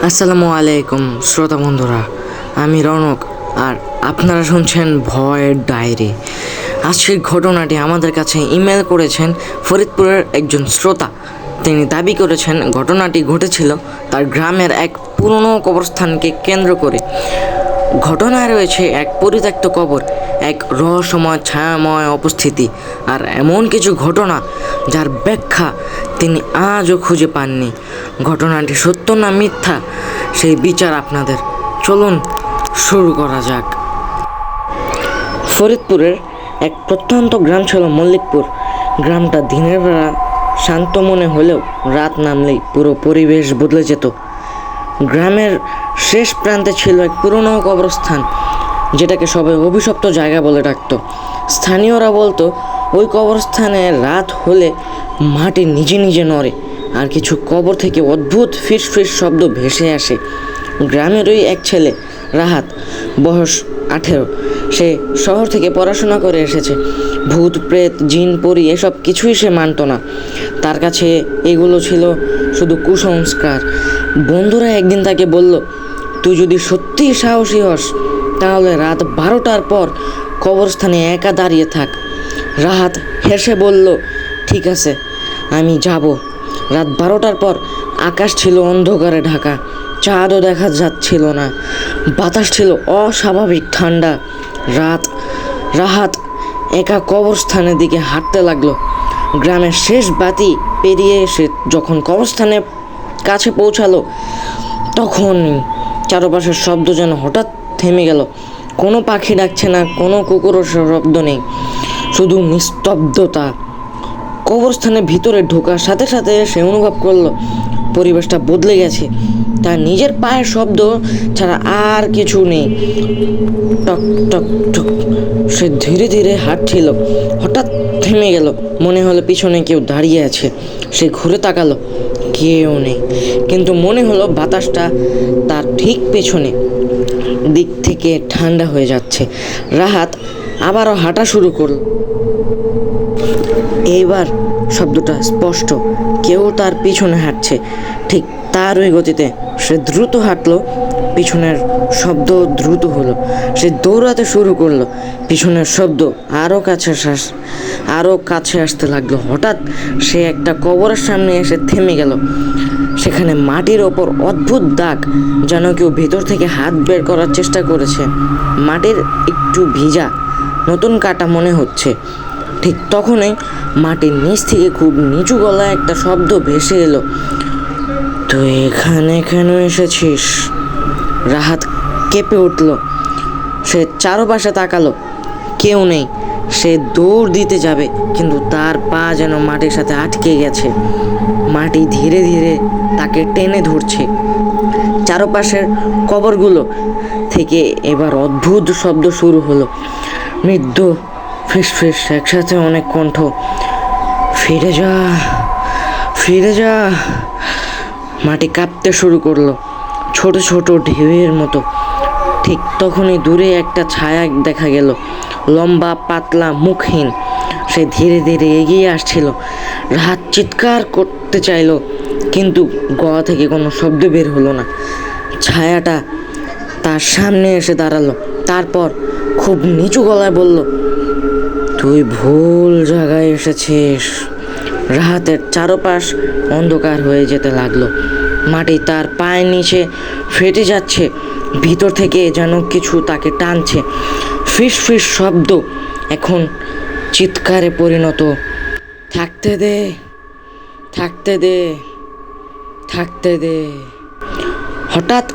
আসসালামু আলাইকুম শ্রোতা বন্ধুরা, আমি রনক আর আপনারা শুনছেন ভয়ের ডায়েরি। আজকের ঘটনাটি আমাদের কাছে ইমেল করেছেন ফরিদপুরের একজন শ্রোতা। তিনি দাবি করেছেন ঘটনাটি ঘটেছিল তার গ্রামের এক পুরনো কবরস্থানকে কেন্দ্র করে। ঘটনায় রয়েছে এক পরিত্যক্ত কবর, এক রহস্যময় ছায়াময় উপস্থিতি আর এমন কিছু ঘটনা যার ব্যাখ্যা তিনি আজও খুঁজে পাননি। ঘটনাটি সত্য না মিথ্যা সেই বিচার আপনাদের। চলুন শুরু করা যাক। ফরিদপুরের এক প্রত্যন্ত গ্রাম ছিল মল্লিকপুর। গ্রামটা দিনের বেলা শান্ত মনে হলেও রাত নামলেই পুরো পরিবেশ বদলে যেত। গ্রামের শেষ প্রান্তে ছিল এক পুরনো কবরস্থান, যেটাকে সবাই অভিশপ্ত জায়গা বলে ডাকত। স্থানীয়রা বলতো ওই কবরস্থানে রাত হলে মাটি নিজে নিজে নড়ে আর কিছু কবর থেকে অদ্ভুত ফিস শব্দ ভেসে আসে। গ্রামেরই এক ছেলে রাহাত, বয়স 18, সে শহর থেকে পড়াশোনা করে এসেছে। ভূত প্রেত জিন পরি এসব কিছুই সে মানত না। তার কাছে এগুলো ছিল শুধু কুসংস্কার। বন্ধুরা একদিন তাকে বলল, তুই যদি সত্যিই সাহসী হস তাহলে রাত 12টার পর কবরস্থানে একা দাঁড়িয়ে থাক। রাহাত হেসে বলল, ঠিক আছে, আমি যাব। রাত 12টার পর আকাশ ছিল অন্ধকারে ঢাকা, চাঁদও দেখা যাচ্ছিল না, বাতাস ছিল অস্বাভাবিক ঠান্ডা। রাহাত একা কবরস্থানের দিকে হাঁটতে লাগলো। গ্রামের শেষ বাতি পেরিয়ে এসে যখন কবরস্থানের কাছে পৌঁছালো, তখন চারপাশের শব্দ যেন হঠাৎ থেমে গেল। কোনো পাখি ডাকছে না, কোনো কুকুরের শব্দ নেই, শুধু নিস্তব্ধতা। কবরস্থানের ভিতরে ঢোকার সাথে সাথে সে অনুভব করলো পরিবেশটা বদলে গেছে। তার নিজের পায়ের শব্দ ছাড়া আর কিছু নেই। টক টক টক সে ধীরে ধীরে হাঁটছিল, হঠাৎ থেমে গেল। মনে হলো পিছনে কেউ দাঁড়িয়ে আছে। সে ঘুরে তাকালো, কেউ নেই, কিন্তু মনে হলো বাতাসটা তার ঠিক পেছনে দিক থেকে ঠান্ডা হয়ে যাচ্ছে। রাহাত আবারও হাঁটা শুরু করল। এইবার শব্দটা স্পষ্ট, কেউ তার পিছনে হাঁটছে। ঠিক তার ওই গতিতে সে দ্রুত হাঁটলো। পিছনের শব্দ দ্রুত হলো। সে দৌড়াতে শুরু করলো। পিছনের শব্দ আরও কাছে আসতে লাগলো। হঠাৎ সে একটা কবরের সামনে এসে থেমে গেল। সেখানে মাটির ওপর অদ্ভুত দাগ, যেন কেউ ভেতর থেকে হাত বের করার চেষ্টা করেছে। মাটির একটু ভিজা, নতুন কাটা মনে হচ্ছে। ঠিক তখনই মাটির নিচ থেকে খুব নিচু গলায় একটা শব্দ ভেসে এলো, তুই এখানে কেন এসেছিস? রাহাত কেঁপে উঠল। সে চারপাশে তাকালো, কেউ নেই। সে দৌড় দিতে যাবে, কিন্তু তার পা যেন মাটির সাথে আটকে গেছে। মাটি ধীরে ধীরে তাকে টেনে ধরছে। চারপাশের কবরগুলো থেকে এবার অদ্ভুত শব্দ শুরু হলো, মৃদু ফিস একসাথে অনেক কণ্ঠ। ফিরে যা, ফিরে যা। মাটি কাঁপতে শুরু করলো, ছোট ছোট ঢেউয়ের মতো। ঠিক তখনই দূরে একটা ছায়া দেখা গেল, লম্বা পাতলা মুখহীন। সে ধীরে ধীরে এগিয়ে আসছিল। রাহাত চিৎকার করতে চাইল, কিন্তু গলা থেকে কোনো শব্দ বের হলো না। ছায়াটা তার সামনে এসে দাঁড়ালো, তারপর খুব নিচু গলায় বলল, তুই ভুল জায়গায় এসেছিস। রাহাতের চারপাশ অন্ধকার হয়ে যেতে লাগলো। মাটি তার পায়ের নিচে ফেটে যাচ্ছে। ভিতর থেকে যেন কিছু তাকে টানছে। ফিস শব্দ এখন চিৎকারে পরিণত। থাকতে দে, থাকতে দে, থাকতে দে। হঠাৎ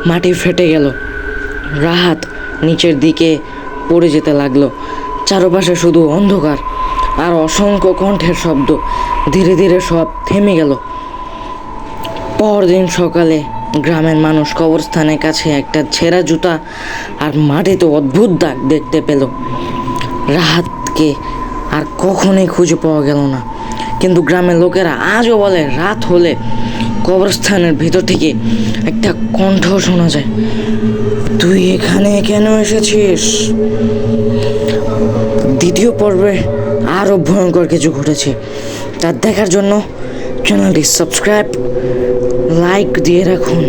মাটি ফেটে গেল। রাহাত নিচের দিকে পড়ে যেতে লাগলো। চারপাশে শুধু অন্ধকার আর অসংখ্য কণ্ঠের শব্দ। ধীরে ধীরে সব থেমে গেল। পরদিন সকালে গ্রামের মানুষ কবরস্থানের কাছে একটা ছেঁড়া জুতা আর মাটিতে অদ্ভুত দাগ দেখতে পেল। রাহাতকে আর কখনোই খুঁজে পাওয়া গেল না, কিন্তু গ্রামের লোকেরা আজও বলে রাত হলে কবরস্থানের ভিতর থেকে একটা কণ্ঠ শোনা যায়, তুই এখানে কেন এসেছিস? দ্বিতীয় পর্বে আরও ভয়ঙ্কর কিছু ঘটেছে। তা দেখার জন্য চ্যানেলটি সাবস্ক্রাইব লাইক দিয়ে রাখুন।